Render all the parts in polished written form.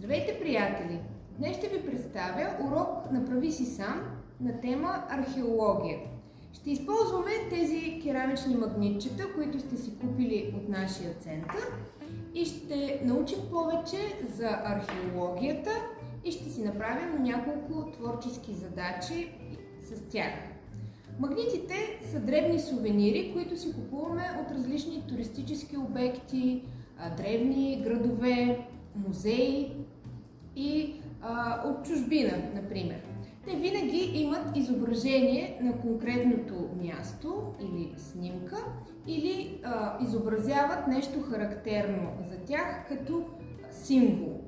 Здравейте, приятели! Днес ще ви представя урок "Направи си сам" на тема археология. Ще използваме тези керамични магнитчета, които сте си купили от нашия център, и ще научим повече за археологията и ще си направим няколко творчески задачи с тях. Магнитите са дребни сувенири, които си купуваме от различни туристически обекти, древни градове, музеи и от чужбина, например. Те винаги имат изображение на конкретното място или снимка, или изобразяват нещо характерно за тях като символ.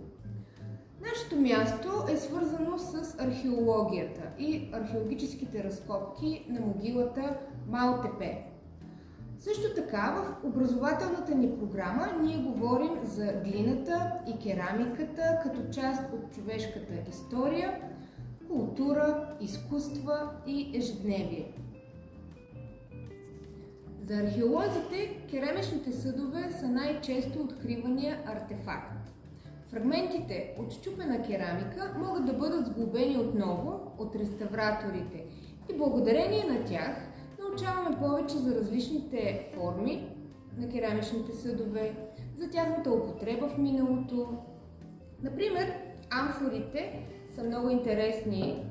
Нашето място е свързано с археологията и археологическите разкопки на могилата Малтепе. Също така в образователната ни програма ние говорим за глината и керамиката като част от човешката история, култура, изкуства и ежедневие. За археолозите керамичните съдове са най-често откривания артефакт. Фрагментите от счупена керамика могат да бъдат сглобени отново от реставраторите и благодарение на тях научаваме повече за различните форми на керамичните съдове, за тяхната употреба в миналото. Например, амфорите са много интересни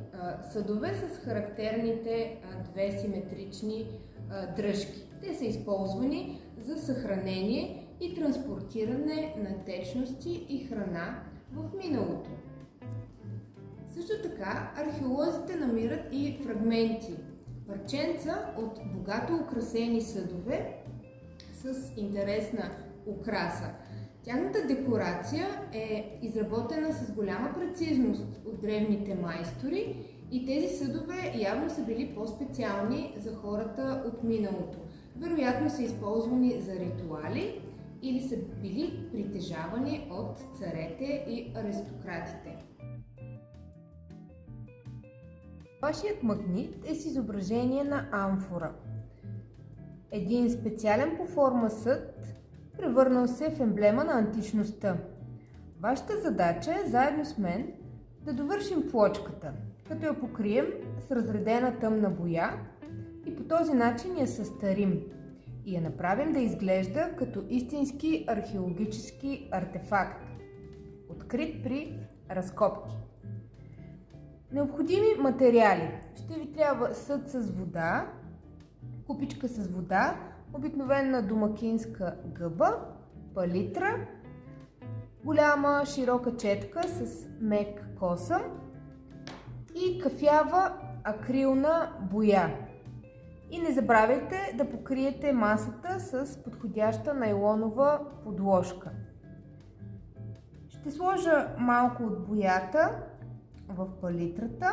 съдове с характерните две симетрични дръжки. Те са използвани за съхранение и транспортиране на течности и храна в миналото. Също така археолозите намират и фрагменти, парченца от богато украсени съдове с интересна украса. Тяхната декорация е изработена с голяма прецизност от древните майстори и тези съдове явно са били по-специални за хората от миналото. Вероятно са използвани за ритуали или са били притежавани от царете и аристократите. Вашият магнит е с изображение на амфора. Един специален по форма съд, превърнал се в емблема на античността. Вашата задача е заедно с мен да довършим плочката, като я покрием с разредена тъмна боя и по този начин я състарим и я направим да изглежда като истински археологически артефакт, открит при разкопки. Необходими материали. Ще ви трябва съд с вода, купичка с вода, обикновена домакинска гъба, палитра, голяма широка четка с мек косъм и кафява акрилна боя. И не забравяйте да покриете масата с подходяща найлонова подложка. Ще сложа малко от боята в палитрата.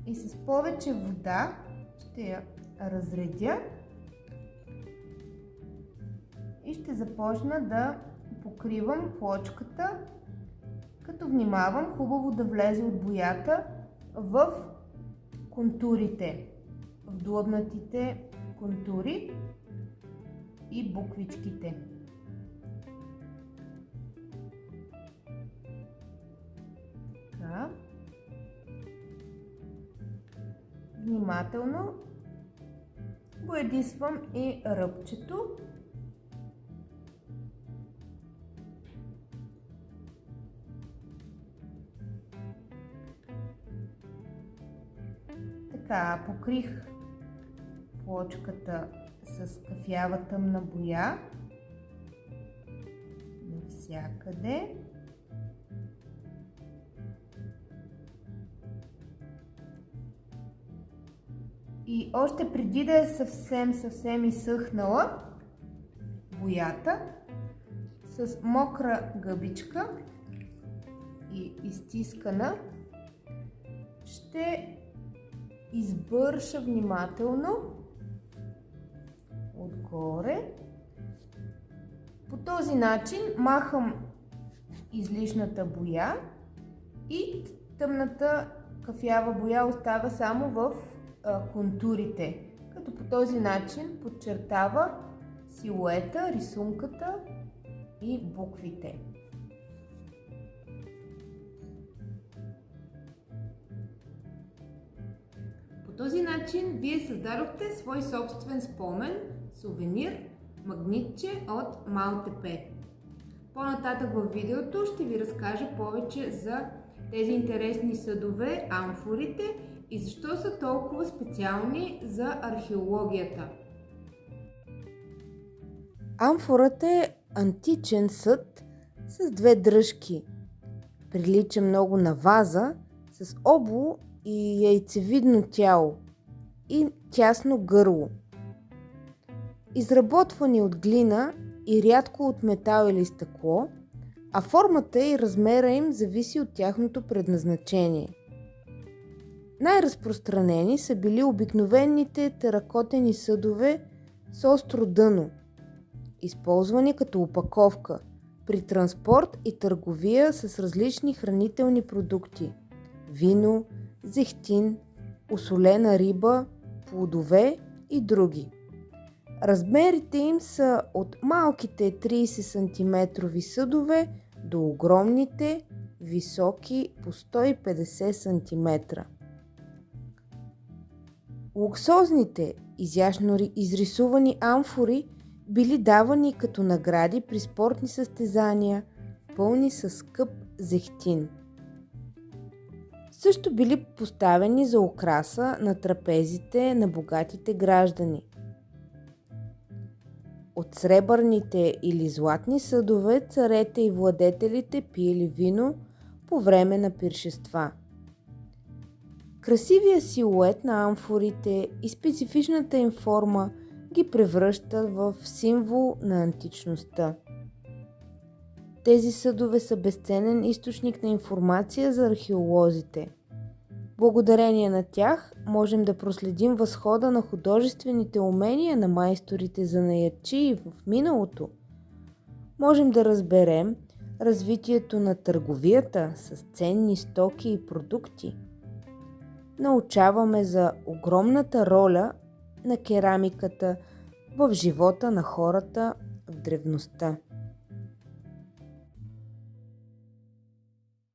И с повече вода ще я разредя и ще започна да покривам плочката, като внимавам хубаво да влезе от боята в контурите, в длъбнатите контури и буквичките. Така. Внимателно боядисвам и ръбчето. Така, покрих плочката с кафява тъмна боя навсякъде. И още преди да е съвсем изсъхнала боята, с мокра гъбичка и изтискана, ще избърша внимателно отгоре. По този начин махам излишната боя и тъмната кафява боя остава само в контурите като по този начин подчертава силуета, рисунката и буквите. По този начин вие създадохте свой собствен спомен, сувенир, магнитче от МАЛТП. По-нататък във видеото ще ви разкажа повече за тези интересни съдове, амфорите и защо са толкова специални за археологията. Амфората е античен съд с две дръжки. Прилича много на ваза с обло и яйцевидно тяло и тясно гърло. Изработвани от глина и рядко от метал или стъкло, а формата и размера им зависи от тяхното предназначение. Най-разпространени са били обикновените теракотени съдове с остро дъно, използвани като опаковка при транспорт и търговия с различни хранителни продукти – вино, зехтин, осолена риба, плодове и други. Размерите им са от малките 30 см съдове до огромните, високи по 150 см. Луксозните, изящно изрисувани амфори били давани като награди при спортни състезания, пълни с скъп зехтин. Също били поставени за украса на трапезите на богатите граждани. От сребърните или златни съдове царете и владетелите пиели вино по време на пиршества. Красивия силует на амфорите и специфичната им форма ги превръща в символ на античността. Тези съдове са безценен източник на информация за археолозите. Благодарение на тях можем да проследим възхода на художествените умения на майсторите занаятчии в миналото. Можем да разберем развитието на търговията с ценни стоки и продукти. Научаваме за огромната роля на керамиката в живота на хората в древността.